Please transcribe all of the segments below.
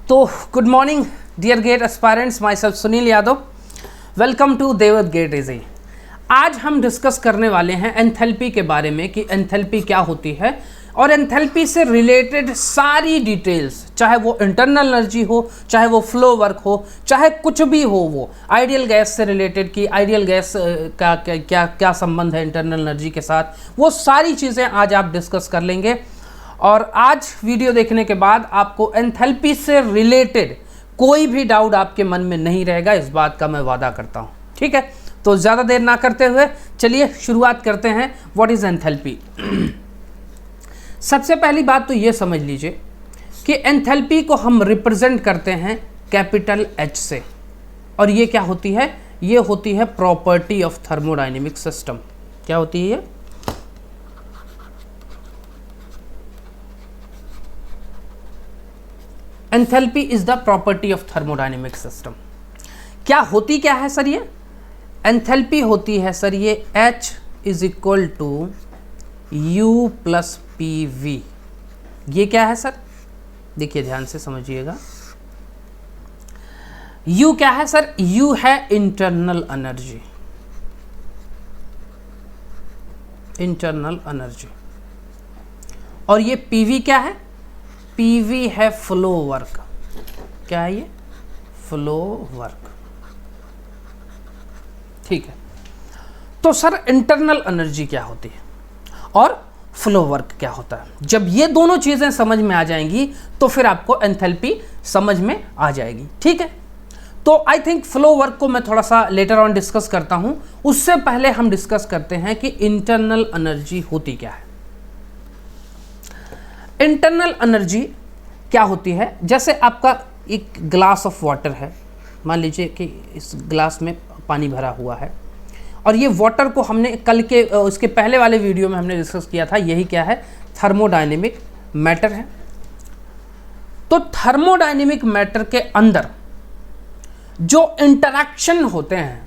तो good morning dear GATE aspirants, my self Sunil Yadav. Welcome to देवद GATE easy. आज हम डिस्कस करने वाले हैं एंथैल्पी के बारे में कि एंथैल्पी क्या होती है और एंथैल्पी से रिलेटेड सारी डिटेल्स, चाहे वो इंटरनल एनर्जी हो, चाहे वो फ्लो वर्क हो, चाहे कुछ भी हो, वो आइडियल गैस से रिलेटेड कि आइडियल गैस का क्या क्या संबंध है इंटरनल एनर्जी के साथ, वो सारी चीज़ें आज आप डिस्कस कर लेंगे। और आज वीडियो देखने के बाद आपको एंथैल्पी से रिलेटेड कोई भी डाउट आपके मन में नहीं रहेगा, इस बात का मैं वादा करता हूँ। ठीक है, तो ज़्यादा देर ना करते हुए चलिए शुरुआत करते हैं। What is enthalpy? सबसे पहली बात तो ये समझ लीजिए कि एंथैल्पी को हम रिप्रेजेंट करते हैं कैपिटल H से, और ये क्या होती है? ये होती है प्रॉपर्टी ऑफ थर्मोडायनेमिक सिस्टम। क्या होती है ये? Enthalpy is the property of thermodynamic system. क्या होती क्या है सर ये? एंथैल्पी होती है सर ये H is equal to U plus PV। ये क्या है सर? देखिए ध्यान से समझिएगा। U क्या है सर? U है इंटरनल एनर्जी, इंटरनल एनर्जी। और ये PV क्या है? PV है फ्लो वर्क। क्या है ये? Flow work. ठीक है, तो सर इंटरनल एनर्जी क्या होती है और फ्लो वर्क क्या होता है? जब ये दोनों चीजें समझ में आ जाएंगी तो फिर आपको एंथैल्पी समझ में आ जाएगी। ठीक है, तो आई थिंक फ्लो वर्क को मैं थोड़ा सा लेटर ऑन डिस्कस करता हूं। उससे पहले हम डिस्कस करते हैं कि इंटरनल एनर्जी होती क्या है। इंटरनल एनर्जी क्या होती है? जैसे आपका एक ग्लास ऑफ वाटर है, मान लीजिए कि इस ग्लास में पानी भरा हुआ है, और ये वाटर को हमने कल के उसके पहले वाले वीडियो में हमने डिस्कस किया था। यही क्या है? थर्मोडायनेमिक मैटर है। तो थर्मोडायनेमिक मैटर के अंदर जो इंटरैक्शन होते हैं,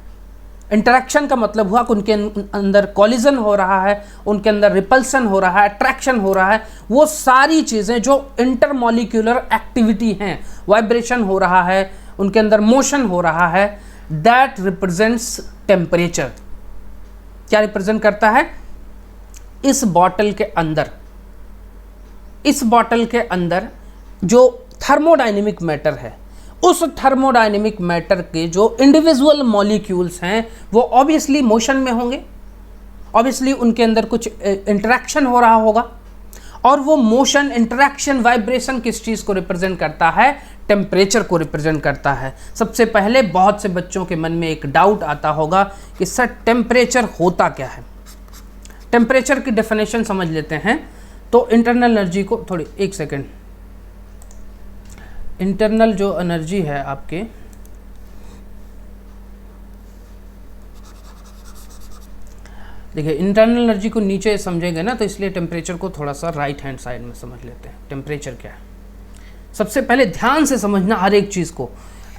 इंटरैक्शन का मतलब हुआ कि उनके अंदर कॉलिजन हो रहा है, उनके अंदर रिपल्सन हो रहा है, अट्रैक्शन हो रहा है, वो सारी चीज़ें जो इंटरमॉलिक्यूलर एक्टिविटी हैं, वाइब्रेशन हो रहा है, उनके अंदर मोशन हो रहा है, दैट रिप्रेजेंट्स टेम्परेचर। क्या रिप्रेजेंट करता है? इस बॉटल के अंदर, इस बॉटल के अंदर जो थर्मोडायनेमिक मैटर है, उस थर्मोडायनेमिक मैटर के जो इंडिविजुअल मॉलिक्यूल्स हैं वो ऑब्वियसली मोशन में होंगे, ऑब्वियसली उनके अंदर कुछ इंटरैक्शन हो रहा होगा, और वो मोशन, इंटरैक्शन, वाइब्रेशन किस चीज़ को रिप्रेजेंट करता है? टेम्परेचर को रिप्रेजेंट करता है। सबसे पहले बहुत से बच्चों के मन में एक डाउट आता होगा कि सर टेम्परेचर होता क्या है। टेम्परेचर की डेफिनेशन समझ लेते हैं। तो इंटरनल एनर्जी को थोड़ी, एक सेकेंड, इंटरनल जो एनर्जी है आपके, देखिए इंटरनल एनर्जी को नीचे समझेंगे ना, तो इसलिए टेम्परेचर को थोड़ा सा राइट हैंड साइड में समझ लेते हैं। टेम्परेचर क्या है? सबसे पहले ध्यान से समझना हर एक चीज़ को,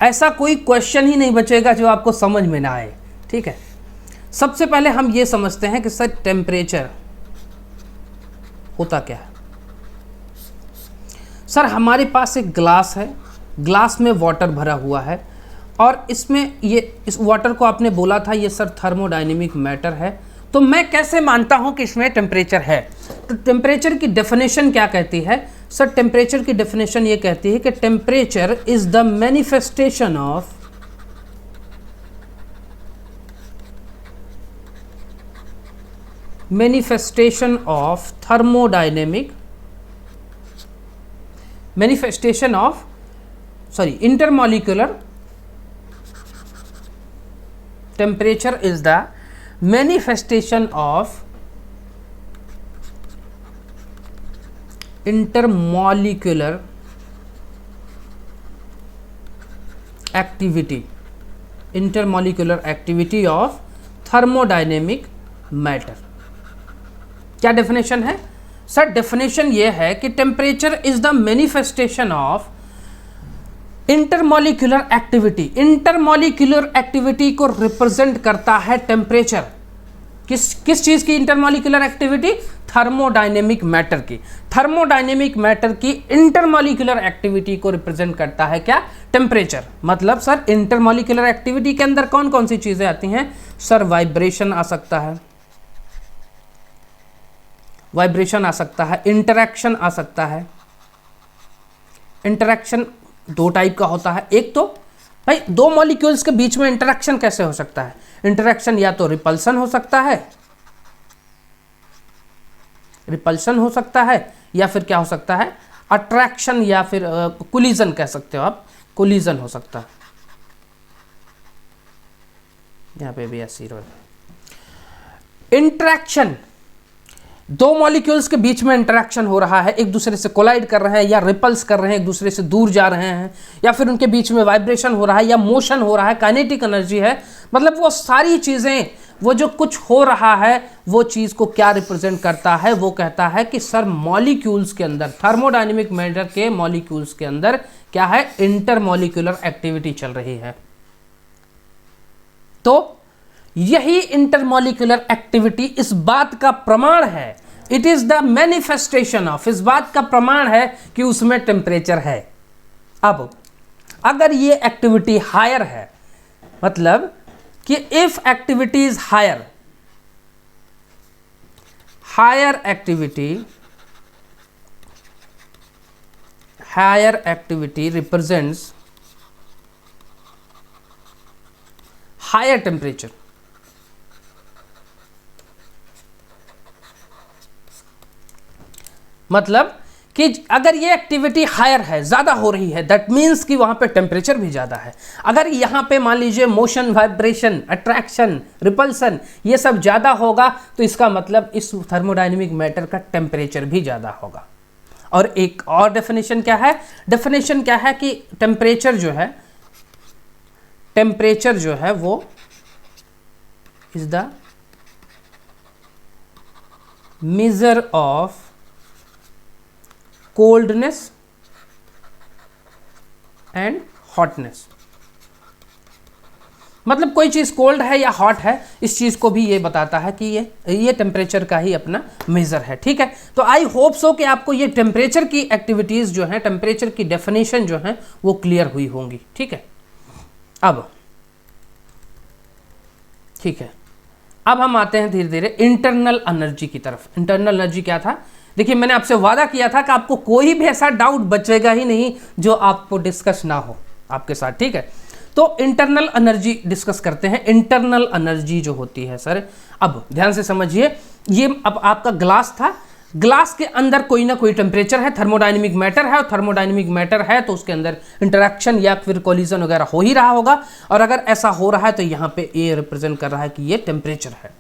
ऐसा कोई क्वेश्चन ही नहीं बचेगा जो आपको समझ में ना आए। ठीक है, सबसे पहले हम ये समझते हैं कि सर टेम्परेचर होता क्या है। सर हमारे पास एक ग्लास है, ग्लास में वाटर भरा हुआ है, और इसमें ये, इस वाटर को आपने बोला था ये सर थर्मोडायनेमिक मैटर है। तो मैं कैसे मानता हूं कि इसमें टेम्परेचर है? तो टेम्परेचर की डेफिनेशन क्या कहती है? सर टेम्परेचर की डेफिनेशन ये कहती है कि temperature is the manifestation of thermodynamic manifestation of intermolecular temperature is the manifestation of intermolecular activity, intermolecular activity of thermodynamic matter। क्या डेफिनेशन है सर? डेफिनेशन ये है कि temperature is the manifestation of intermolecular activity. Intermolecular activity को represent करता है temperature. किस चीज की इंटरमॉलिक्यूलर एक्टिविटी? थर्मोडायनेमिक मैटर की। थर्मोडायनेमिक मैटर की इंटरमॉलिक्यूलर एक्टिविटी को रिप्रेजेंट करता है क्या? टेम्परेचर। मतलब सर इंटरमॉलिक्यूलर एक्टिविटी के अंदर कौन कौन सी चीजें आती हैं? सर वाइब्रेशन आ सकता है, वाइब्रेशन आ सकता है, इंटरैक्शन आ सकता है। इंटरैक्शन दो टाइप का होता है। एक तो भाई दो मॉलिक्यूल्स के बीच में इंटरैक्शन कैसे हो सकता है? इंटरैक्शन या तो रिपल्सन हो सकता है, रिपल्सन हो सकता है, या फिर क्या हो सकता है? अट्रैक्शन, या फिर कोलिजन कह सकते हो आप, कोलिजन हो सकता है। यहां पे भी ऐसी इंटरैक्शन, दो मॉलिक्यूल्स के बीच में इंटरैक्शन हो रहा है, एक दूसरे से कोलाइड कर रहे हैं या रिपल्स कर रहे हैं, एक दूसरे से दूर जा रहे हैं, या फिर उनके बीच में वाइब्रेशन हो रहा है या मोशन हो रहा है, काइनेटिक एनर्जी है। मतलब वो सारी चीजें, वो जो कुछ हो रहा है वो चीज को क्या रिप्रेजेंट करता है? वो कहता है कि सर मॉलिक्यूल्स के अंदर, थर्मोडायनेमिक मैटर के मॉलिक्यूल्स के अंदर क्या है? इंटरमॉलिक्यूलर एक्टिविटी चल रही है। तो यही इंटरमॉलिक्यूलर एक्टिविटी इस बात का प्रमाण है, it is the manifestation of, इस बात का प्रमाण है कि उसमें टेम्परेचर है। अब अगर ये एक्टिविटी हायर है, मतलब कि if activity is higher, higher activity represents higher temperature. मतलब कि अगर ये एक्टिविटी हायर है, ज्यादा हो रही है, दैट मीन्स कि वहां पे टेम्परेचर भी ज्यादा है। अगर यहां पे मान लीजिए मोशन, वाइब्रेशन, अट्रैक्शन, रिपल्सन ये सब ज्यादा होगा तो इसका मतलब इस थर्मोडायनेमिक मैटर का टेम्परेचर भी ज्यादा होगा। और एक और डेफिनेशन क्या है? डेफिनेशन क्या है कि टेम्परेचर जो है वो is the measure of coldness and hotness. मतलब कोई चीज कोल्ड है या हॉट है, इस चीज को भी ये बताता है कि ये टेम्परेचर का ही अपना मेजर है। ठीक है, तो आई होप सो कि आपको ये टेम्परेचर की एक्टिविटीज जो है, टेम्परेचर की डेफिनेशन जो है वो क्लियर हुई होंगी। ठीक है, अब हम आते हैं धीरे धीरे इंटरनल एनर्जी की तरफ। इंटरनल एनर्जी क्या था? देखिए मैंने आपसे वादा किया था कि आपको कोई भी ऐसा डाउट बचेगा ही नहीं जो आपको डिस्कस ना हो आपके साथ। ठीक है, तो इंटरनल एनर्जी डिस्कस करते हैं। इंटरनल एनर्जी जो होती है सर, अब ध्यान से समझिए, ये अब आपका ग्लास था, ग्लास के अंदर कोई ना कोई टेम्परेचर है, थर्मोडायनेमिक मैटर है, और थर्मोडायनेमिक मैटर है तो उसके अंदर इंटरैक्शन या फिर कोलिजन वगैरह हो ही रहा होगा। और अगर ऐसा हो रहा है तो यहाँ पे ये रिप्रेजेंट कर रहा है कि ये टेम्परेचर है।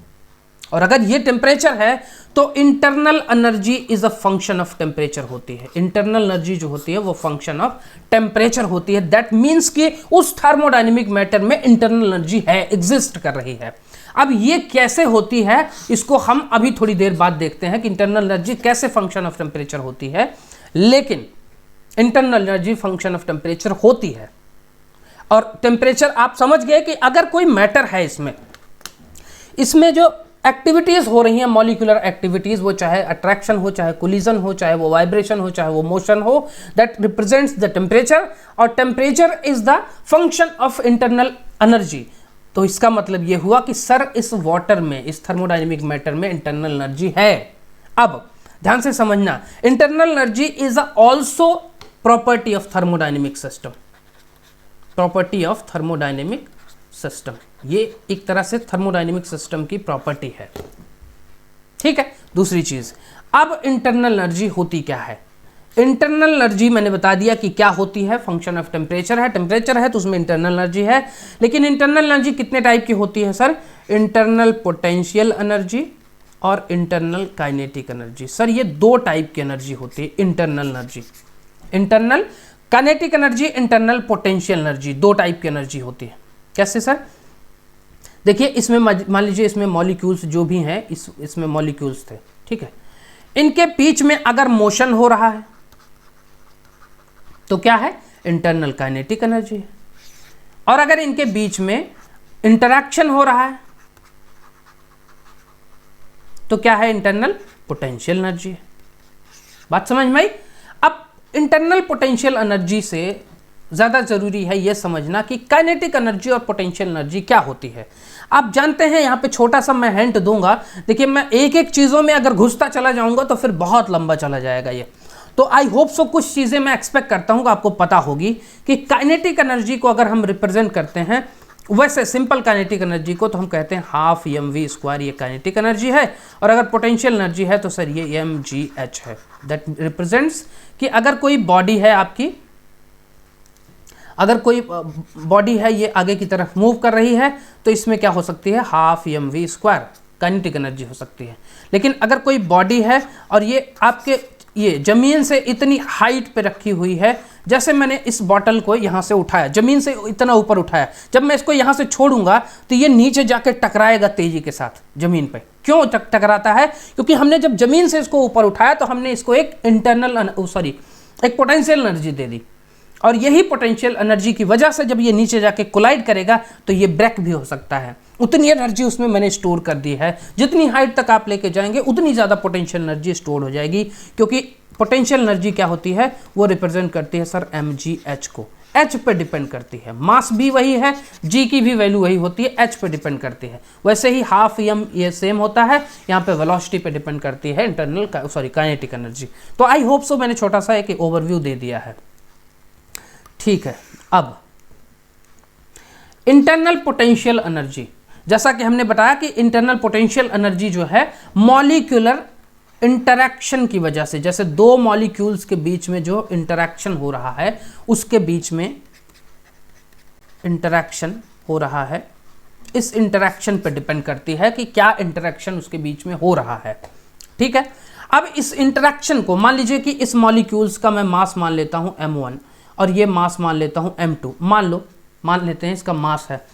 और अगर ये टेम्परेचर है तो internal energy is a function of temperature होती है। इंटरनल एनर्जी जो होती है वो फंक्शन ऑफ टेम्परेचर होती है। दैट मीन्स कि उस थर्मोडायनेमिक मैटर में इंटरनल एनर्जी है, एग्जिस्ट कर रही है। अब ये कैसे होती है इसको हम अभी थोड़ी देर बाद देखते हैं कि इंटरनल एनर्जी कैसे फंक्शन ऑफ टेम्परेचर होती है। लेकिन internal energy function of temperature होती है। और टेम्परेचर आप समझ गए कि अगर कोई मैटर है, इसमें जो एक्टिविटीज हो रही हैं, मॉलिक्यूलर एक्टिविटीज, वो चाहे अट्रैक्शन हो, चाहे कोलिजन हो, चाहे वो वाइब्रेशन हो, चाहे वो मोशन हो, दैट रिप्रेजेंट्स द टेम्परेचर। और temperature is the function of internal energy. तो इसका मतलब ये हुआ कि सर इस वाटर में, इस थर्मोडायनेमिक मैटर में इंटरनल एनर्जी है। अब ध्यान से समझना, internal energy is also property of thermodynamic system. Property of thermodynamic system, ये एक तरह से थर्मोडायनेमिक सिस्टम की प्रॉपर्टी है। ठीक है, दूसरी चीज, अब इंटरनल एनर्जी होती क्या है? इंटरनल एनर्जी मैंने बता दिया कि क्या होती है, फंक्शन ऑफ टेम्परेचर है। टेम्परेचर है तो उसमें इंटरनल एनर्जी है। लेकिन इंटरनल एनर्जी कितने टाइप की होती है सर? इंटरनल पोटेंशियल एनर्जी और इंटरनल काइनेटिक एनर्जी। सर ये दो टाइप की एनर्जी होती है internal energy. Internal kinetic energy, internal potential energy, दो टाइप की एनर्जी होती है। कैसे सर? देखिए इसमें मान लीजिए इसमें मॉलिक्यूल्स जो भी हैं, इसमें मॉलिक्यूल्स थे, ठीक है, इनके बीच में अगर मोशन हो रहा है तो क्या है? इंटरनल काइनेटिक एनर्जी है। और अगर इनके बीच में इंटरैक्शन हो रहा है तो क्या है, इंटरनल पोटेंशियल एनर्जी है। बात समझ में आई। अब इंटरनल पोटेंशियल एनर्जी से ज़्यादा ज़रूरी है ये समझना कि काइनेटिक एनर्जी और पोटेंशियल एनर्जी क्या होती है। आप जानते हैं, यहाँ पे छोटा सा मैं हिंट दूंगा। देखिए, मैं एक एक चीज़ों में अगर घुसता चला जाऊंगा तो फिर बहुत लंबा चला जाएगा ये। तो आई होप सो कुछ चीज़ें मैं एक्सपेक्ट करता हूँ कि आपको पता होगी कि काइनेटिक एनर्जी को अगर हम रिप्रेजेंट करते हैं, वैसे सिंपल काइनेटिक एनर्जी को तो हम कहते हैं हाफ mv², ये काइनेटिक एनर्जी है। और अगर पोटेंशियल एनर्जी है तो सर ये mgh है। दैट रिप्रेजेंट्स कि अगर कोई बॉडी है आपकी, अगर कोई बॉडी है ये आगे की तरफ मूव कर रही है तो इसमें क्या हो सकती है, हाफ mv² काइनेटिक एनर्जी हो सकती है। लेकिन अगर कोई बॉडी है और ये आपके ये ज़मीन से इतनी हाइट पे रखी हुई है, जैसे मैंने इस बॉटल को यहाँ से उठाया, ज़मीन से इतना ऊपर उठाया, जब मैं इसको यहाँ से छोड़ूंगा तो ये नीचे जाके टकराएगा तेजी के साथ ज़मीन पे। क्यों टकराता है? क्योंकि हमने जब ज़मीन से इसको ऊपर उठाया तो हमने इसको एक एक पोटेंशियल एनर्जी दे दी, और यही पोटेंशियल एनर्जी की वजह से जब ये नीचे जाके कोलाइड करेगा तो ये ब्रेक भी हो सकता है। उतनी एनर्जी उसमें मैंने स्टोर कर दी है। जितनी हाइट तक आप लेके जाएंगे उतनी ज़्यादा पोटेंशियल एनर्जी स्टोर हो जाएगी, क्योंकि पोटेंशियल एनर्जी क्या होती है, वो रिप्रेजेंट करती है सर mgh को। h पे डिपेंड करती है, मास भी वही है, g की भी वैल्यू वही होती है, h पे डिपेंड करती है। वैसे ही हाफ m ये सेम होता है, यहाँ पे वेलोसिटी पे डिपेंड करती है इंटरनल काइनेटिक एनर्जी। तो आई होप सो मैंने छोटा सा एक ओवरव्यू दे दिया है। ठीक है, अब इंटरनल पोटेंशियल एनर्जी, जैसा कि हमने बताया कि इंटरनल पोटेंशियल एनर्जी जो है मॉलिक्यूलर इंटरैक्शन की वजह से, जैसे दो मॉलिक्यूल्स के बीच में जो इंटरैक्शन हो रहा है, उसके बीच में इंटरैक्शन हो रहा है, इस इंटरैक्शन पे डिपेंड करती है कि क्या इंटरैक्शन उसके बीच में हो रहा है। ठीक है, अब इस इंटरैक्शन को मान लीजिए कि इस मॉलिक्यूल्स का मैं मास मान लेता हूं m1 और ये मास मान लेता हूं m2, मान लेते हैं इसका मास है।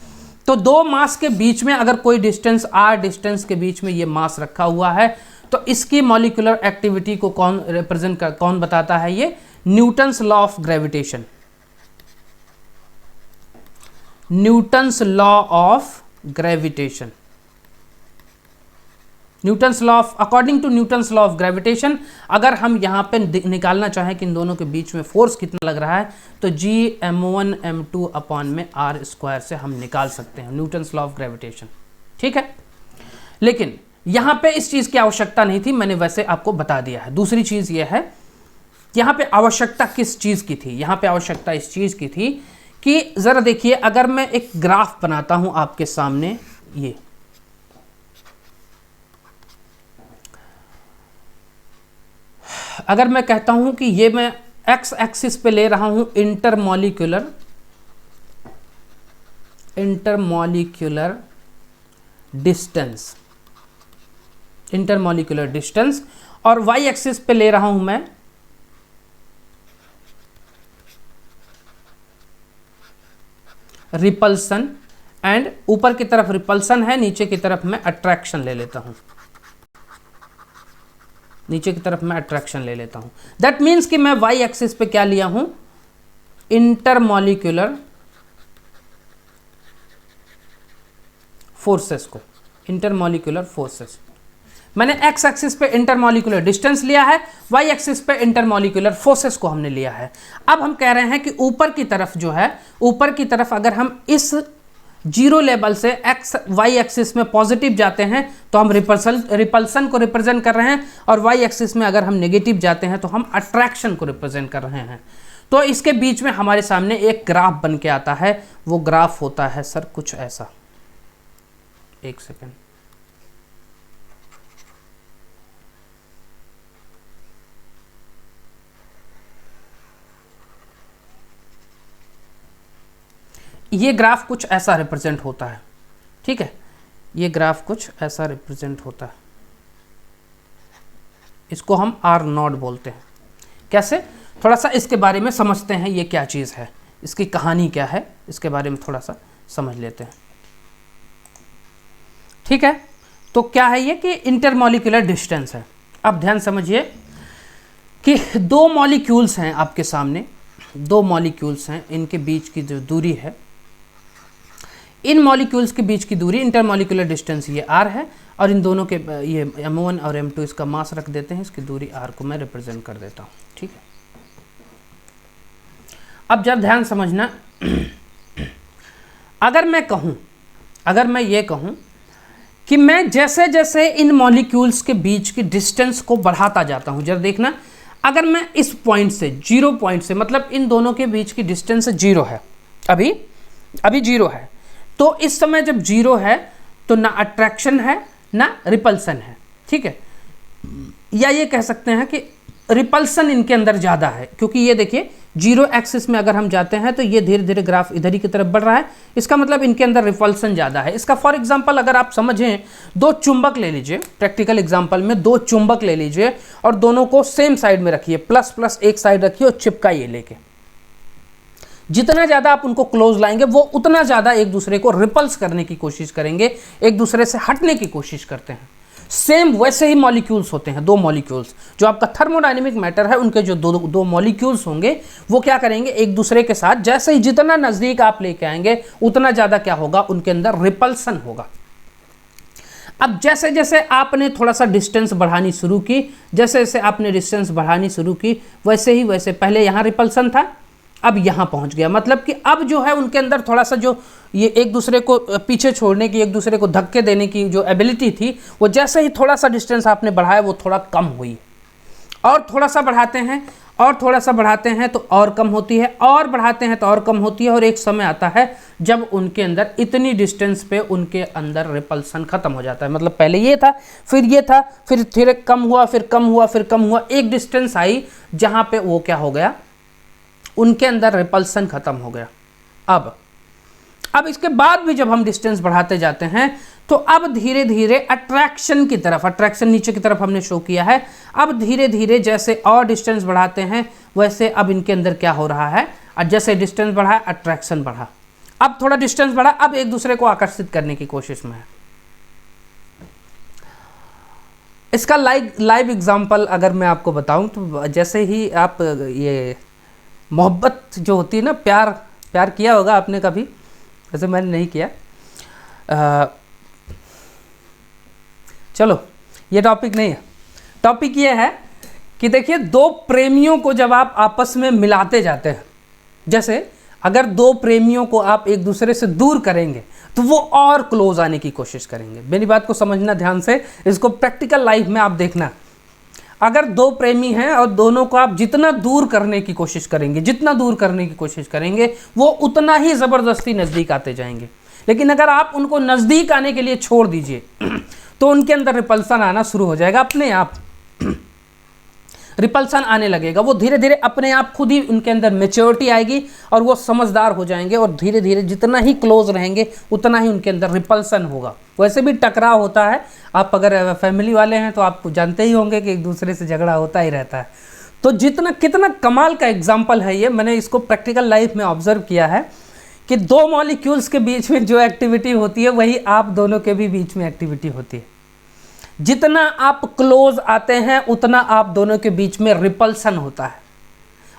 तो दो मास के बीच में अगर कोई डिस्टेंस r डिस्टेंस के बीच में ये मास रखा हुआ है, तो इसकी मॉलिक्यूलर एक्टिविटी को कौन बताता है, ये Newton's law of gravitation. Newton's law of gravitation, according to Newton's law of gravitation, अगर हम यहां पे निकालना चाहें कि इन दोनों के बीच में फोर्स कितना लग रहा है, तो g m1 m2 अपॉन में r² से हम निकाल सकते हैं, न्यूटन्स लॉ ऑफ ग्रेविटेशन। ठीक है, लेकिन यहां पे इस चीज की आवश्यकता नहीं थी, मैंने वैसे आपको बता दिया है। दूसरी चीज यह है, यहां पे आवश्यकता किस चीज की थी, यहां पे आवश्यकता इस चीज की थी कि जरा देखिए, अगर मैं एक ग्राफ बनाता हूं आपके सामने, ये अगर मैं कहता हूं कि ये मैं x एक्सिस पे ले रहा हूं इंटरमॉलिक्यूलर डिस्टेंस, और y एक्सिस पे ले रहा हूं मैं रिपल्सन, एंड ऊपर की तरफ रिपल्सन है, नीचे की तरफ मैं अट्रैक्शन ले लेता हूं, दैट मीन्स कि मैं y एक्सिस पे क्या लिया हूं, इंटरमॉलिक्यूलर फोर्सेस। मैंने x एक्सिस पे इंटरमॉलिक्यूलर डिस्टेंस लिया है, y एक्सिस पे इंटरमॉलिक्यूलर फोर्सेस को हमने लिया है। अब हम कह रहे हैं कि ऊपर की तरफ अगर हम इस जीरो लेवल से y एक्सिस में पॉजिटिव जाते हैं तो हम रिपल्सन को रिप्रेजेंट कर रहे हैं, और y एक्सिस में अगर हम नेगेटिव जाते हैं तो हम अट्रैक्शन को रिप्रेजेंट कर रहे हैं। तो इसके बीच में हमारे सामने एक ग्राफ बन के आता है, वो ग्राफ होता है सर कुछ ऐसा। एक सेकेंड, ये ग्राफ कुछ ऐसा रिप्रेजेंट होता है। ठीक है, ये ग्राफ कुछ ऐसा रिप्रेजेंट होता है, इसको हम R0 बोलते हैं। कैसे, थोड़ा सा इसके बारे में समझते हैं, ये क्या चीज़ है, इसकी कहानी क्या है, इसके बारे में थोड़ा सा समझ लेते हैं। ठीक है, तो क्या है ये कि इंटरमॉलिक्यूलर डिस्टेंस है। अब ध्यान समझिए कि दो मॉलिक्यूल्स हैं आपके सामने, इनके बीच की जो दूरी है, इन मॉलिक्यूल्स के बीच की दूरी, इंटरमॉलिक्यूलर डिस्टेंस ये r है, और इन दोनों के ये m1 और m2 इसका मास रख देते हैं, इसकी दूरी r को मैं रिप्रेजेंट कर देता हूँ। ठीक है, अब जब ध्यान समझना, अगर मैं ये कहूँ कि मैं जैसे जैसे इन मॉलिक्यूल्स के बीच की डिस्टेंस को बढ़ाता जाता हूँ, जरा देखना, अगर मैं इस पॉइंट से, 0 पॉइंट से, मतलब इन दोनों के बीच की डिस्टेंस 0 है, अभी 0 है, तो इस समय जब 0 है तो ना अट्रैक्शन है ना रिपल्सन है। ठीक है, या ये कह सकते हैं कि रिपल्सन इनके अंदर ज़्यादा है, क्योंकि ये देखिए 0 एक्सिस में अगर हम जाते हैं तो ये धीरे धीरे ग्राफ इधर ही की तरफ बढ़ रहा है, इसका मतलब इनके अंदर रिपल्सन ज़्यादा है। इसका फॉर एग्जांपल अगर आप समझें, 2 चुंबक ले लीजिए, प्रैक्टिकल एग्जांपल में 2 चुंबक ले लीजिए और दोनों को सेम साइड में रखिए, प्लस प्लस एक साइड रखिए और चिपकाइए लेके। जितना ज़्यादा आप उनको क्लोज लाएंगे वो उतना ज़्यादा एक दूसरे को रिपल्स करने की कोशिश करेंगे, एक दूसरे से हटने की कोशिश करते हैं। सेम वैसे ही मॉलिक्यूल्स होते हैं, 2 मॉलिक्यूल्स, जो आपका थर्मोडायनेमिक मैटर है, उनके जो दो मॉलिक्यूल्स होंगे वो क्या करेंगे, एक दूसरे के साथ जैसे ही जितना नज़दीक आप लेके आएंगे उतना ज़्यादा क्या होगा, उनके अंदर रिपल्सन होगा। अब जैसे जैसे आपने थोड़ा सा डिस्टेंस बढ़ानी शुरू की, जैसे जैसे आपने डिस्टेंस बढ़ानी शुरू की, वैसे ही वैसे पहले यहाँ रिपल्सन था, अब यहाँ पहुँच गया, मतलब कि अब जो है उनके अंदर थोड़ा सा जो ये एक दूसरे को पीछे छोड़ने की, एक दूसरे को धक्के देने की जो एबिलिटी थी, वो जैसे ही थोड़ा सा डिस्टेंस आपने बढ़ाया वो थोड़ा कम हुई, और थोड़ा सा बढ़ाते हैं और थोड़ा सा बढ़ाते हैं तो और कम होती है, और बढ़ाते हैं तो और कम होती है, और एक समय आता है जब उनके अंदर इतनी डिस्टेंस पे उनके अंदर रिपल्सन खत्म हो जाता है। मतलब पहले ये था, फिर ये था, फिर धीरे कम हुआ, फिर कम हुआ, फिर कम हुआ, एक डिस्टेंस आई जहाँ पे वो क्या हो गया, उनके अंदर रिपल्सन खत्म हो गया। अब इसके बाद भी जब हम डिस्टेंस बढ़ाते जाते हैं तो अब धीरे धीरे अट्रैक्शन की तरफ, अट्रैक्शन नीचे की तरफ हमने शो किया है, अब धीरे धीरे जैसे और डिस्टेंस बढ़ाते हैं वैसे अब इनके अंदर क्या हो रहा है, और जैसे डिस्टेंस बढ़ा अट्रैक्शन बढ़ा, अब थोड़ा डिस्टेंस बढ़ा, अब एक दूसरे को आकर्षित करने की कोशिश में है। इसका लाइव एग्जाम्पल अगर मैं आपको बताऊं तो जैसे ही आप ये मोहब्बत जो होती है ना, प्यार किया होगा आपने कभी, वैसे मैंने नहीं किया। चलो ये टॉपिक नहीं है, टॉपिक ये है कि देखिए 2 प्रेमियों को जब आप आपस में मिलाते जाते हैं, जैसे अगर 2 प्रेमियों को आप एक दूसरे से दूर करेंगे तो वो और क्लोज आने की कोशिश करेंगे। मेरी बात को समझना ध्यान से, इसको प्रैक्टिकल लाइफ में आप देखना। अगर 2 प्रेमी हैं और दोनों को आप जितना दूर करने की कोशिश करेंगे, जितना दूर करने की कोशिश करेंगे, वो उतना ही ज़बरदस्ती नज़दीक आते जाएंगे। लेकिन अगर आप उनको नज़दीक आने के लिए छोड़ दीजिए तो उनके अंदर रिपल्सन आना शुरू हो जाएगा, अपने आप रिपल्सन आने लगेगा। वो धीरे धीरे अपने आप खुद ही उनके अंदर मैच्योरिटी आएगी और वो समझदार हो जाएंगे, और धीरे धीरे जितना ही क्लोज रहेंगे उतना ही उनके अंदर रिपल्सन होगा। वैसे भी टकराव होता है, आप अगर फैमिली वाले हैं तो आप जानते ही होंगे कि एक दूसरे से झगड़ा होता ही रहता है। तो कितना कमाल का एग्जाम्पल है ये, मैंने इसको प्रैक्टिकल लाइफ में ऑब्जर्व किया है कि 2 मॉलिक्यूल्स के बीच में जो एक्टिविटी होती है वही आप दोनों के भी बीच में एक्टिविटी होती है। जितना आप क्लोज आते हैं उतना आप दोनों के बीच में रिपल्सन होता है,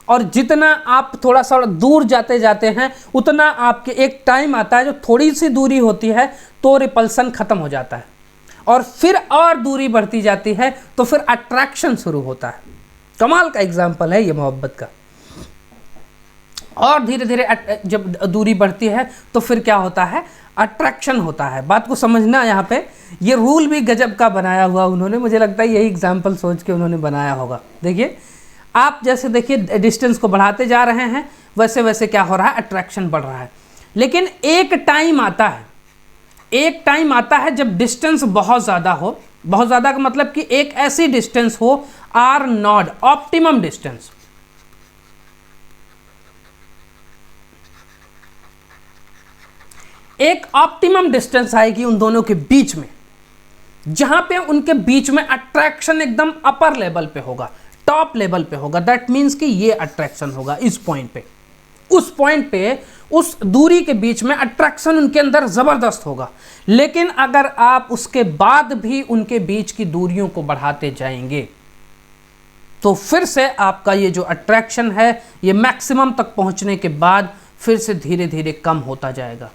और जितना आप थोड़ा सा दूर जाते जाते हैं उतना आपके एक टाइम आता है जो थोड़ी सी दूरी होती है तो रिपल्सन खत्म हो जाता है, और फिर और दूरी बढ़ती जाती है तो फिर अट्रैक्शन शुरू होता है। कमाल का एग्जाम्पल है ये मोहब्बत का। और धीरे धीरे जब दूरी बढ़ती है तो फिर क्या होता है, अट्रैक्शन होता है। बात को समझना, यहाँ पे ये रूल भी गजब का बनाया हुआ उन्होंने, मुझे लगता है यही एग्जाम्पल सोच के उन्होंने बनाया होगा। देखिए आप जैसे देखिए डिस्टेंस को बढ़ाते जा रहे हैं वैसे वैसे क्या हो रहा है, अट्रैक्शन बढ़ रहा है। लेकिन एक टाइम आता है जब डिस्टेंस बहुत ज़्यादा हो, बहुत ज़्यादा का मतलब कि एक ऐसी डिस्टेंस हो R0, ऑप्टिमम डिस्टेंस, एक ऑप्टिमम डिस्टेंस आएगी उन दोनों के बीच में, जहां पे उनके बीच में अट्रैक्शन एकदम अपर लेवल पे होगा, टॉप लेवल पे होगा। दैट मीन्स कि ये अट्रैक्शन होगा इस पॉइंट पे, उस पॉइंट पे, उस दूरी के बीच में अट्रैक्शन उनके अंदर ज़बरदस्त होगा। लेकिन अगर आप उसके बाद भी उनके बीच की दूरियों को बढ़ाते जाएंगे तो फिर से आपका ये जो अट्रैक्शन है ये मैक्सिमम तक पहुंचने के बाद फिर से धीरे धीरे कम होता जाएगा।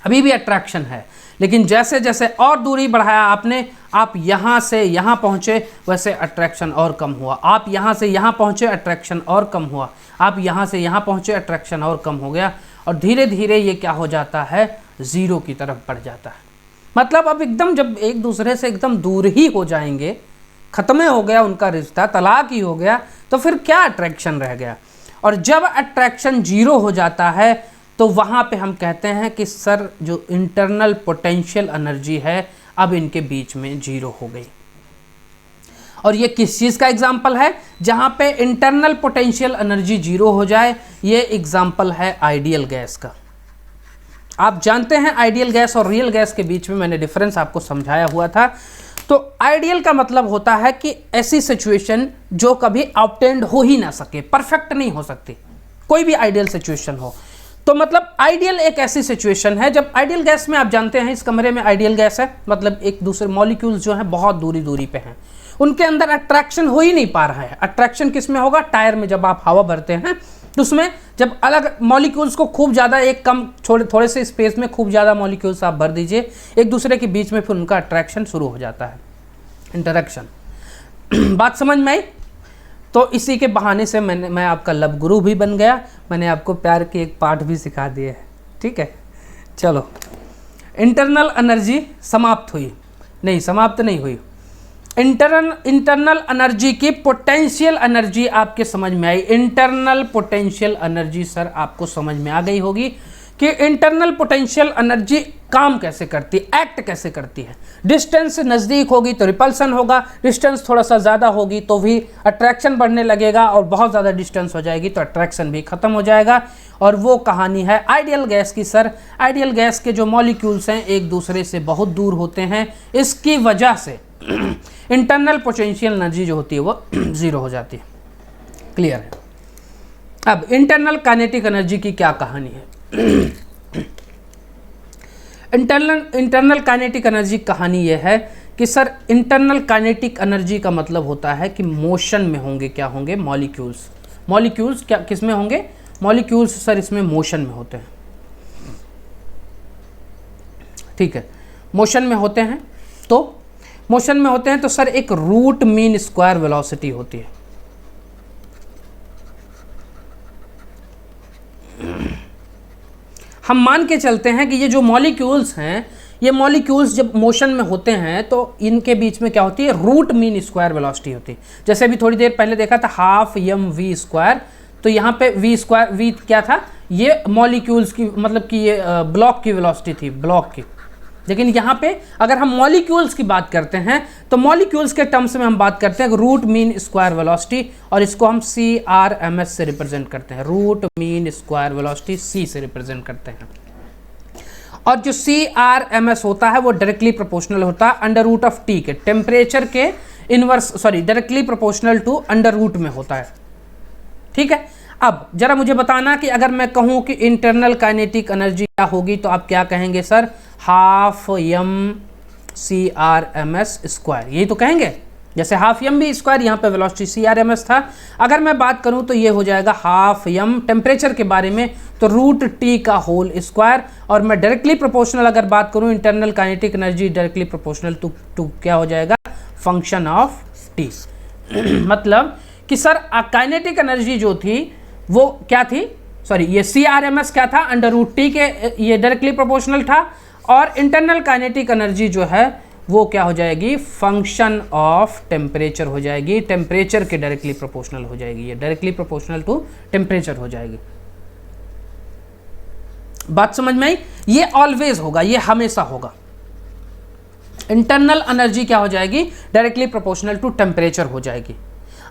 अभी भी अट्रैक्शन है, लेकिन जैसे जैसे और दूरी बढ़ाया आपने, आप यहाँ से यहाँ पहुँचे, वैसे अट्रैक्शन और कम हुआ। आप यहाँ से यहाँ पहुँचे, अट्रैक्शन और कम हुआ। आप यहाँ से यहाँ पहुँचे, अट्रैक्शन और कम हो गया, और धीरे धीरे ये क्या हो जाता है, ज़ीरो की तरफ बढ़ जाता है। मतलब अब एकदम जब एक दूसरे से एकदम दूर ही हो जाएंगे, ख़त्म हो गया उनका रिश्ता, तलाक ही हो गया, तो फिर क्या अट्रैक्शन रह गया। और जब अट्रैक्शन जीरो हो जाता है तो वहाँ पे हम कहते हैं कि सर जो इंटरनल पोटेंशियल एनर्जी है अब इनके बीच में जीरो हो गई। और ये किस चीज़ का एग्जाम्पल है जहाँ पे इंटरनल पोटेंशियल एनर्जी जीरो हो जाए? ये एग्जाम्पल है आइडियल गैस का। आप जानते हैं आइडियल गैस और रियल गैस के बीच में मैंने डिफरेंस आपको समझाया हुआ था। तो आइडियल का मतलब होता है कि ऐसी सिचुएशन जो कभी ऑब्टेन्ड हो ही ना सके, परफेक्ट नहीं हो सकती, कोई भी आइडियल सिचुएशन हो। तो मतलब आइडियल एक ऐसी सिचुएशन है जब आइडियल गैस में आप जानते हैं इस कमरे में आइडियल गैस है, मतलब एक दूसरे मॉलिक्यूल्स जो हैं बहुत दूरी पे हैं, उनके अंदर अट्रैक्शन हो ही नहीं पा रहा है। अट्रैक्शन किस में होगा? टायर में जब आप हवा भरते हैं तो उसमें जब अलग मॉलिक्यूल्स को खूब ज़्यादा एक कम थोड़े से स्पेस में खूब ज़्यादा मॉलिक्यूल्स आप भर दीजिए एक दूसरे के बीच में, फिर उनका अट्रैक्शन शुरू हो जाता है, इंटरेक्शन। बात समझ में आई? तो इसी के बहाने से मैं आपका लव गुरु भी बन गया, मैंने आपको प्यार के एक पाठ भी सिखा दिए है। ठीक है, चलो इंटरनल एनर्जी समाप्त हुई? नहीं, समाप्त नहीं हुई। इंटरनल एनर्जी की पोटेंशियल एनर्जी आपके समझ में आई। इंटरनल पोटेंशियल एनर्जी सर आपको समझ में आ गई होगी कि इंटरनल पोटेंशियल एनर्जी काम कैसे करती है, एक्ट कैसे करती है। डिस्टेंस नज़दीक होगी तो रिपल्सन होगा, डिस्टेंस थोड़ा सा ज़्यादा होगी तो भी अट्रैक्शन बढ़ने लगेगा, और बहुत ज़्यादा डिस्टेंस हो जाएगी तो अट्रैक्शन भी ख़त्म हो जाएगा। और वो कहानी है आइडियल गैस की सर। आइडियल गैस के जो मॉलिक्यूल्स हैं एक दूसरे से बहुत दूर होते हैं, इसकी वजह से इंटरनल पोटेंशियल एनर्जी जो होती है वो ज़ीरो हो जाती है। क्लियर है? अब इंटरनल काइनेटिक एनर्जी की क्या कहानी है? इंटरनल काइनेटिक एनर्जी कहानी यह है कि सर इंटरनल काइनेटिक एनर्जी का मतलब होता है कि मोशन में होंगे, क्या होंगे? मॉलिक्यूल्स। मॉलिक्यूल्स क्या किस में होंगे? मॉलिक्यूल्स सर इसमें मोशन में होते हैं। ठीक है, मोशन में होते हैं। तो मोशन में होते हैं तो सर एक रूट मीन स्क्वायर वेलोसिटी होती है। हम मान के चलते हैं कि ये जो मॉलिक्यूल्स हैं, ये मॉलिक्यूल्स जब मोशन में होते हैं तो इनके बीच में क्या होती है? रूट मीन स्क्वायर वेलोसिटी होती है। जैसे अभी थोड़ी देर पहले देखा था हाफ एम वी स्क्वायर, तो यहाँ पे वी स्क्वायर, वी क्या था? ये मॉलिक्यूल्स की, मतलब कि ये ब्लॉक की वेलोसिटी थी, ब्लॉक की। लेकिन यहाँ पे अगर हम मॉलिक्यूल्स की बात करते हैं तो मॉलिक्यूल्स के टर्म्स में हम बात करते हैं रूट मीन स्क्वायर वेलोसिटी, और इसको हम CRMS से रिप्रेजेंट करते हैं। Root mean square velocity C से रिप्रेजेंट करते हैं। और जो CRMS होता है वो डायरेक्टली प्रोपोर्शनल होता है अंडर रूट ऑफ T के, टेम्परेचर के inverse, sorry directly proportional to under root में होता है। ठीक है, अब जरा मुझे बताना कि अगर मैं कहूँ कि इंटरनल काइनेटिक एनर्जी क्या होगी तो आप क्या कहेंगे sir? Half M CRMS square, यही तो कहेंगे। जैसे हाफ एम भी स्क्वायर, यहाँ पे वेलोसिटी CRMS था। अगर मैं बात करूँ तो ये हो जाएगा हाफ एम टेम्परेचर के बारे में तो रूट T का होल स्क्वायर। और मैं डायरेक्टली प्रोपोर्शनल अगर बात करूँ internal kinetic energy directly proportional to क्या हो जाएगा? Function of T। मतलब कि सर काइनेटिक एनर्जी जो थी वो क्या थी? सॉरी, ये CRMS क्या था? अंडर रूट T के, ये डायरेक्टली प्रोपोर्शनल था। और इंटरनल काइनेटिक एनर्जी जो है वो क्या हो जाएगी? फंक्शन ऑफ टेम्परेचर हो जाएगी, टेम्परेचर के डायरेक्टली प्रोपोर्शनल हो जाएगी, ये डायरेक्टली प्रोपोर्शनल टू टेम्परेचर हो जाएगी। बात समझ में आई? ये ऑलवेज होगा, ये हमेशा होगा। इंटरनल एनर्जी क्या हो जाएगी? डायरेक्टली प्रोपोर्शनल टू टेम्परेचर हो जाएगी।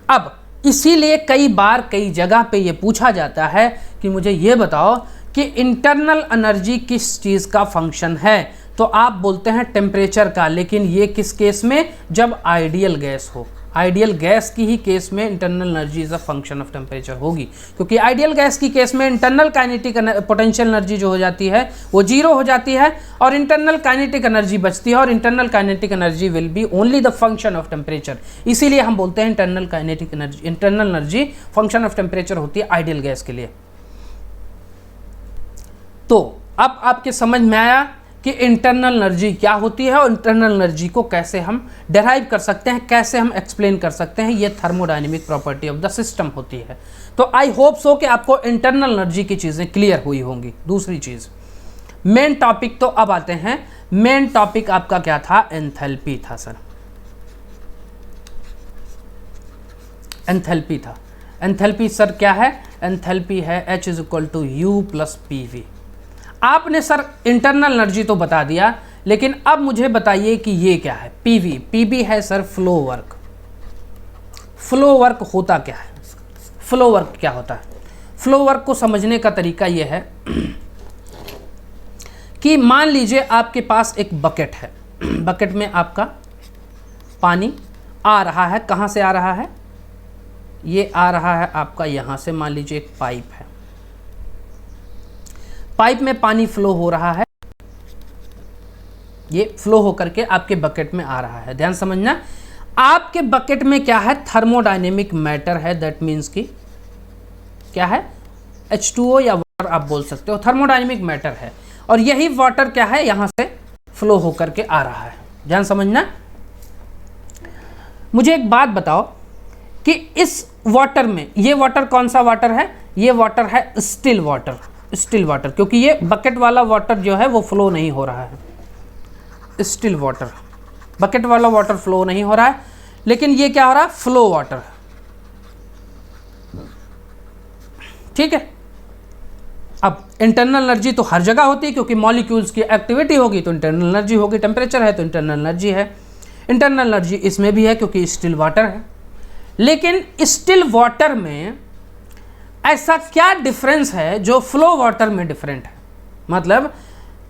अब इसीलिए कई बार कई जगह पे ये पूछा जाता है कि मुझे ये बताओ कि इंटरनल एनर्जी किस चीज़ का फंक्शन है, तो आप बोलते हैं टेम्परेचर का। लेकिन ये किस केस में? जब आइडियल गैस हो। आइडियल गैस की ही केस में internal energy is a function of temperature होगी, क्योंकि आइडियल गैस की केस में इंटरनल काइनेटिक पोटेंशियल एनर्जी जो हो जाती है वो जीरो हो जाती है और इंटरनल काइनेटिक एनर्जी बचती है, और internal kinetic energy will be only the function of temperature. इसीलिए हम बोलते हैं internal kinetic energy, internal energy function of temperature होती है आइडियल गैस के लिए। तो अब आपके समझ में आया कि इंटरनल एनर्जी क्या होती है और इंटरनल एनर्जी को कैसे हम डेराइव कर सकते हैं, कैसे हम एक्सप्लेन कर सकते हैं। ये thermodynamic property of the system होती है। तो आई होप सो कि आपको इंटरनल एनर्जी की चीज़ें क्लियर हुई होंगी। दूसरी चीज़, मेन टॉपिक तो अब आते हैं। मेन टॉपिक आपका क्या था? एंथैल्पी था सर, एंथैल्पी था। एंथैल्पी सर क्या है? एंथैल्पी है H is equal to U plus PV। आपने सर इंटरनल एनर्जी तो बता दिया, लेकिन अब मुझे बताइए कि ये क्या है? PV। PV है sir flow work. Flow work होता क्या है? फ्लो वर्क क्या होता है? फ्लो वर्क को समझने का तरीका ये है कि मान लीजिए आपके पास एक बकेट है, बकेट में आपका पानी आ रहा है। कहाँ से आ रहा है? ये आ रहा है आपका यहाँ से। मान लीजिए एक पाइप है, पाइप में पानी फ्लो हो रहा है, ये फ्लो होकर के आपके बकेट में आ रहा है। ध्यान समझना, आपके बकेट में क्या है? थर्मोडायनेमिक मैटर है। दैट मीन्स कि क्या है? H2O या वाटर आप बोल सकते हो, थर्मोडायनेमिक मैटर है। और यही वाटर क्या है? यहां से फ्लो होकर के आ रहा है। ध्यान समझना। मुझे एक बात बताओ कि इस वाटर में, ये वाटर कौन सा वाटर है? ये वाटर है स्टिल वाटर। स्टिल वाटर, क्योंकि ये बकेट वाला वाटर जो है वो फ्लो नहीं हो रहा है। स्टिल वाटर, बकेट वाला वाटर फ्लो नहीं हो रहा है, लेकिन ये क्या हो रहा है? Flow water. ठीक है। अब इंटरनल एनर्जी तो हर जगह होती है, क्योंकि मॉलिक्यूल्स की एक्टिविटी होगी तो इंटरनल एनर्जी होगी, टेम्परेचर है तो इंटरनल एनर्जी है। इंटरनल एनर्जी इसमें भी है क्योंकि स्टिल वाटर है। लेकिन स्टिल वाटर में ऐसा क्या डिफरेंस है जो फ्लो वाटर में डिफरेंट है? मतलब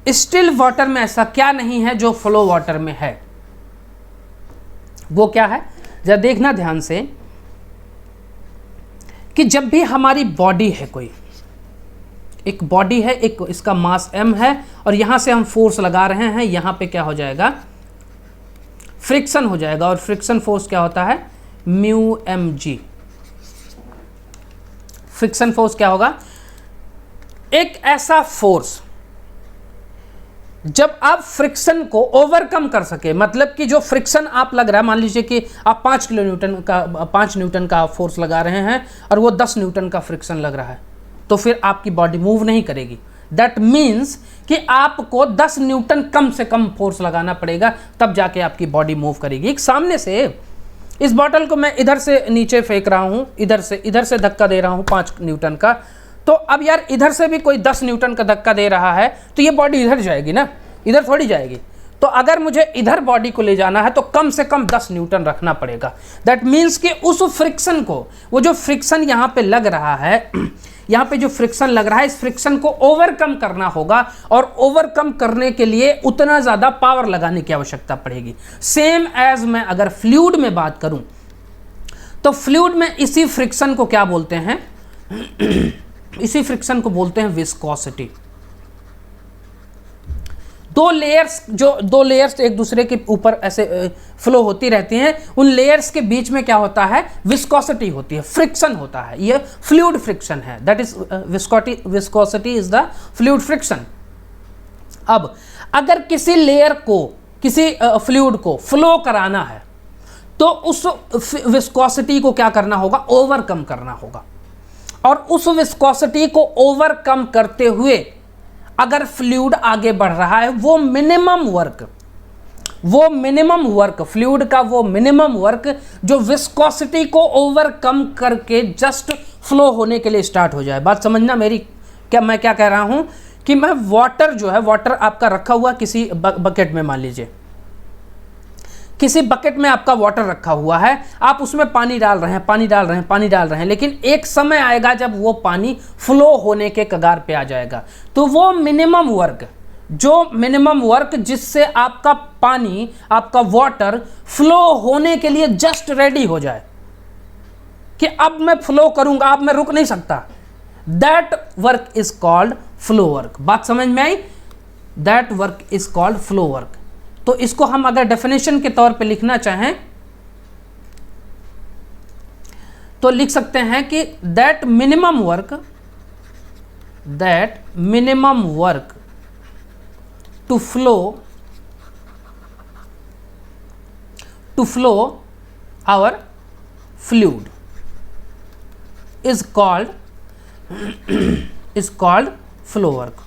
स्टिल वाटर में ऐसा क्या नहीं है जो फ्लो वाटर में है? वो क्या है? जरा देखना ध्यान से कि जब भी हमारी बॉडी है, कोई एक बॉडी है, एक इसका मास m है, और यहां से हम फोर्स लगा रहे हैं, यहां पे क्या हो जाएगा? फ्रिक्शन हो जाएगा। और फ्रिक्शन फोर्स क्या होता है? Mu mg। फ्रिक्शन फोर्स क्या होगा? एक ऐसा फोर्स जब आप फ्रिक्शन को ओवरकम कर सके, मतलब कि जो फ्रिक्शन आप लग रहा है, मान लीजिए कि आप 5 न्यूटन का फोर्स लगा रहे हैं और वो 10 न्यूटन का फ्रिक्शन लग रहा है, तो फिर आपकी बॉडी मूव नहीं करेगी। दैट मीन्स कि आपको 10 न्यूटन कम से कम फोर्स लगाना पड़ेगा, तब जाके आपकी बॉडी मूव करेगी। एक सामने से इस बॉटल को मैं इधर से नीचे फेंक रहा हूं, इधर से धक्का दे रहा हूं 5 न्यूटन का, तो अब यार इधर से भी कोई 10 न्यूटन का धक्का दे रहा है तो ये बॉडी इधर जाएगी ना, इधर थोड़ी जाएगी। तो अगर मुझे इधर बॉडी को ले जाना है तो कम से कम 10 न्यूटन रखना पड़ेगा। दैट मीन्स कि उस फ्रिक्शन को, वो जो फ्रिक्शन यहाँ पे लग रहा है, यहाँ पे जो फ्रिक्शन लग रहा है, इस फ्रिक्शन को ओवरकम करना होगा, और ओवरकम करने के लिए उतना ज़्यादा पावर लगाने की आवश्यकता पड़ेगी। सेम एज मैं अगर फ्लूइड में बात करूं तो फ्लूइड में इसी फ्रिक्शन को क्या बोलते हैं? इसी फ्रिक्शन को बोलते हैं विस्कोसिटी। दो लेयर्स एक दूसरे के ऊपर ऐसे फ्लो होती रहती हैं, उन लेयर्स के बीच में क्या होता है? विस्कोसिटी होती है, फ्रिक्शन होता है। ये फ्लूइड फ्रिक्शन है। That is viscosity is the fluid friction. अब अगर किसी लेयर को, किसी फ्लूइड को फ्लो कराना है तो उस विस्कोसिटी को क्या करना होगा? ओवरकम करना होगा। और उस विस्कोसिटी को ओवरकम करते हुए अगर फ्लूइड आगे बढ़ रहा है, वो मिनिमम वर्क फ्लूइड का, वो मिनिमम वर्क जो विस्कोसिटी को ओवरकम करके जस्ट फ्लो होने के लिए स्टार्ट हो जाए। बात समझना मेरी, मैं क्या कह रहा हूं कि मैं वाटर जो है, वाटर आपका रखा हुआ किसी बकेट में, मान लीजिए किसी बकेट में आपका वाटर रखा हुआ है, आप उसमें पानी डाल रहे हैं, लेकिन एक समय आएगा जब वो पानी फ्लो होने के कगार पे आ जाएगा। तो वो मिनिमम वर्क जिससे आपका पानी, आपका वाटर फ्लो होने के लिए जस्ट रेडी हो जाए कि अब मैं फ्लो करूंगा, अब मैं रुक नहीं सकता, that work is called flow work. बात समझ में आई? That work is called flow work. तो इसको हम अगर डेफिनेशन के तौर पे लिखना चाहें तो लिख सकते हैं कि that minimum work to flow our fluid is called flow work।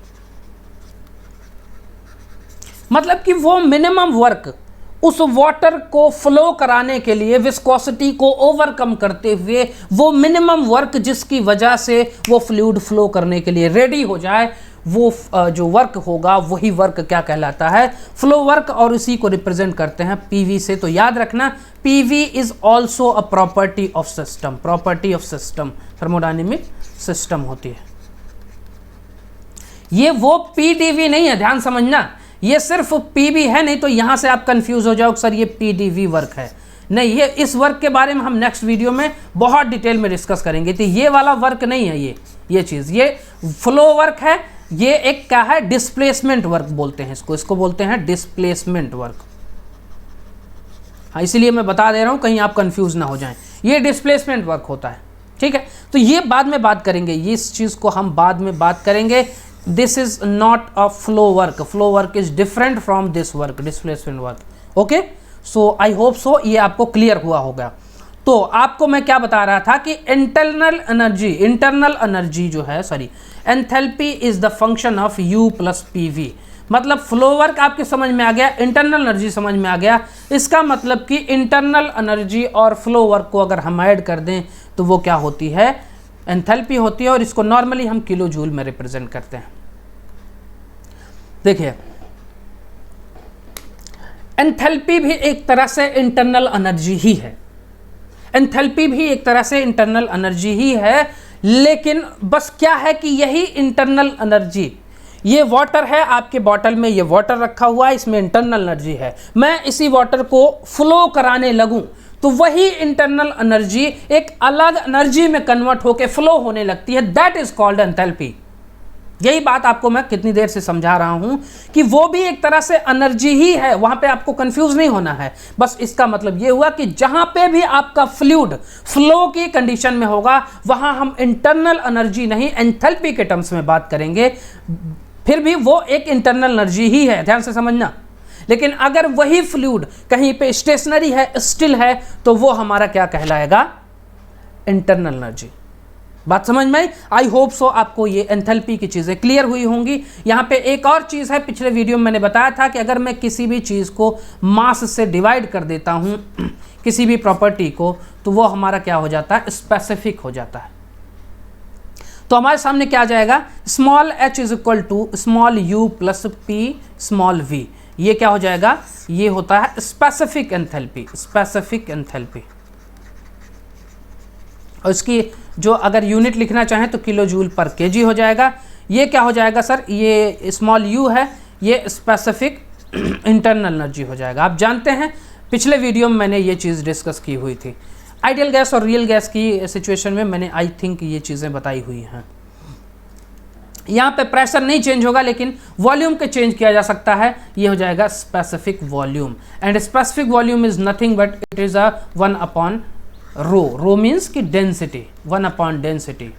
मतलब कि वो मिनिमम वर्क उस वाटर को फ्लो कराने के लिए, विस्कोसिटी को ओवरकम करते हुए, वो मिनिमम वर्क जिसकी वजह से वो फ्लूइड फ्लो करने के लिए रेडी हो जाए, वो जो वर्क होगा वही वर्क क्या कहलाता है, फ्लो वर्क। और इसी को रिप्रेजेंट करते हैं पीवी से। तो याद रखना, PV is also a property of system, thermodynamic system होती है। ये वो पीडीवी नहीं है, ध्यान समझना, ये सिर्फ पीवी है, नहीं तो यहां से आप कंफ्यूज हो जाओ सर ये पीडीवी वर्क है। नहीं, ये इस वर्क के बारे में हम नेक्स्ट वीडियो में बहुत डिटेल में डिस्कस करेंगे। तो ये वाला वर्क नहीं है, ये चीज, ये फ्लो वर्क है। ये एक क्या है, डिस्प्लेसमेंट वर्क बोलते हैं इसको बोलते हैं डिस्प्लेसमेंट वर्क। हाँ, इसीलिए मैं बता दे रहा हूं कहीं आप कंफ्यूज ना हो जाएं, ये डिस्प्लेसमेंट वर्क होता है। ठीक है, तो ये बाद में बात करेंगे, इस चीज को हम बाद में बात करेंगे। This is not a flow work is different from this work, displacement work. Okay, so I hope so ये आपको क्लियर हुआ होगा। तो आपको मैं क्या बता रहा था कि इंटरनल एनर्जी जो है, enthalpy is the function of U plus PV। मतलब फ्लो वर्क आपके समझ में आ गया, इंटरनल एनर्जी समझ में आ गया। इसका मतलब कि इंटरनल एनर्जी और फ्लो वर्क को अगर हम ऐड कर दें तो वो क्या होती है, एंथैल्पी होती है। और इसको नॉर्मली हम किलो जूल में रिप्रेजेंट करते हैं। देखिए, एंथैल्पी भी एक तरह से इंटरनल एनर्जी ही है, लेकिन बस क्या है कि यही इंटरनल एनर्जी, ये वाटर है आपके बॉटल में, ये वाटर रखा हुआ है, इसमें इंटरनल एनर्जी है। मैं इसी वाटर को फ्लो कराने लगूं तो वही इंटरनल एनर्जी एक अलग एनर्जी में कन्वर्ट होकर फ्लो होने लगती है। That is called enthalpy. यही बात आपको मैं कितनी देर से समझा रहा हूं कि वो भी एक तरह से एनर्जी ही है, वहां पे आपको कंफ्यूज नहीं होना है। बस इसका मतलब ये हुआ कि जहां पे भी आपका फ्लूइड फ्लो की कंडीशन में होगा वहां हम इंटरनल एनर्जी नहीं, एंथैल्पी के टर्म्स में बात करेंगे। फिर भी वो एक इंटरनल एनर्जी ही है, ध्यान से समझना। लेकिन अगर वही फ्लूइड कहीं पे स्टेशनरी है, स्टिल है, तो वो हमारा क्या कहलाएगा, इंटरनल एनर्जी। बात समझ में आई? आई होप सो आपको ये एंथैल्पी की चीज़ें क्लियर हुई होंगी। यहाँ पे एक और चीज़ है, पिछले वीडियो में मैंने बताया था कि अगर मैं किसी भी चीज़ को मास से डिवाइड कर देता हूँ, किसी भी प्रॉपर्टी को, तो वो हमारा क्या हो जाता है, स्पेसिफिक हो जाता है। तो हमारे सामने क्या आ जाएगा, small h is equal to small u plus p small v। ये क्या हो जाएगा, ये होता है स्पेसिफिक एंथैल्पी। और इसकी जो अगर यूनिट लिखना चाहें तो किलो जूल पर केजी हो जाएगा। ये क्या हो जाएगा सर, ये स्मॉल u है, ये स्पेसिफिक इंटरनल एनर्जी हो जाएगा। आप जानते हैं पिछले वीडियो में मैंने ये चीज़ डिस्कस की हुई थी। आइडियल गैस और रियल गैस की सिचुएशन में मैंने आई थिंक ये चीज़ें बताई हुई हैं। यहाँ पे प्रेशर नहीं चेंज होगा, लेकिन वॉल्यूम के चेंज किया जा सकता है। ये हो जाएगा specific volume. And specific volume is nothing but it is a 1 upon rho means की density, 1 upon density.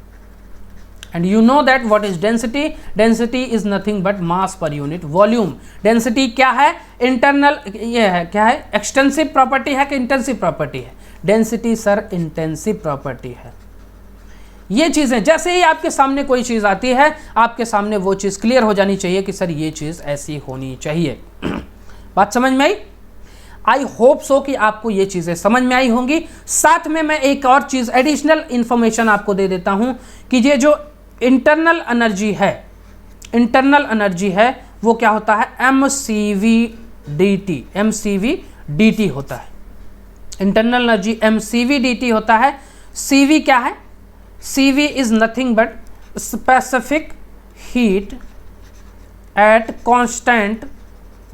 And you know that what is density, density is nothing but mass per unit volume. Density क्या है, internal, ये है क्या है, extensive property है कि intensive property है, डेंसिटी सर इंटेंसिव प्रॉपर्टी है। ये चीज़ें जैसे ही आपके सामने कोई चीज़ आती है, आपके सामने वो चीज़ क्लियर हो जानी चाहिए कि सर ये चीज़ ऐसी होनी चाहिए। बात समझ में आई? आई होप सो कि आपको ये चीज़ें समझ में आई होंगी। साथ में मैं एक और चीज़ एडिशनल इंफॉर्मेशन आपको दे देता हूं कि ये जो इंटरनल एनर्जी है वो क्या होता है, mCV dt होता है। इंटरनल एनर्जी mCV dt होता है। CV क्या है, CV is nothing but specific heat at constant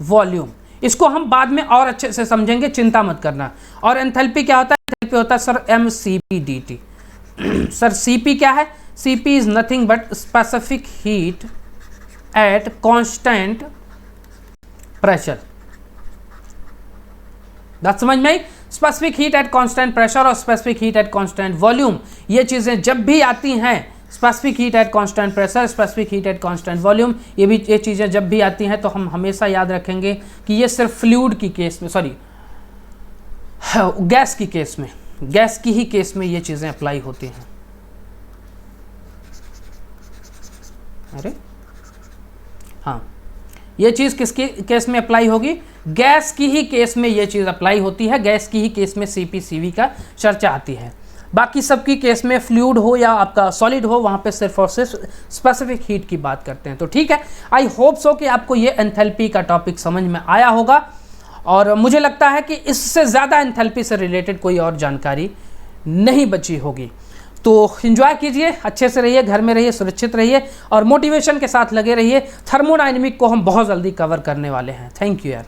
volume. इसको हम बाद में और अच्छे से समझेंगे, चिंता मत करना। और एंथैल्पी क्या होता है, एंथैल्पी होता है sir mCp dt। Sir CP क्या है, CP is nothing but specific heat at constant pressure. बात समझ में आई? Specific heat at constant pressure और specific heat at constant volume, ये चीजें जब भी आती हैं specific heat at constant pressure, specific heat at constant volume, ये चीज़ें जब भी आती हैं तो हम हमेशा याद रखेंगे कि ये सिर्फ फ्लूइड की केस में, सॉरी गैस की केस में, गैस की ही केस में ये चीज़ें अप्लाई होती हैं। अरे हाँ, ये चीज़ किसके केस में अप्लाई होगी? गैस की ही केस में ये चीज़ अप्लाई होती है, गैस की ही केस में CP/CV का चर्चा आती है। बाकी सबकी केस में फ्लूइड हो या आपका सॉलिड हो, वहाँ पे सिर्फ और सिर्फ स्पेसिफिक हीट की बात करते हैं। तो ठीक है, आई होप सो कि आपको ये एंथैल्पी का टॉपिक समझ में आया होगा, और मुझे लगता है कि इससे ज़्यादा एंथैल्पी से रिलेटेड कोई और जानकारी नहीं बची होगी। तो एंजॉय कीजिए, अच्छे से रहिए, घर में रहिए, सुरक्षित रहिए और मोटिवेशन के साथ लगे रहिए। थर्मोडायनेमिक को हम बहुत जल्दी कवर करने वाले हैं। थैंक यू यार।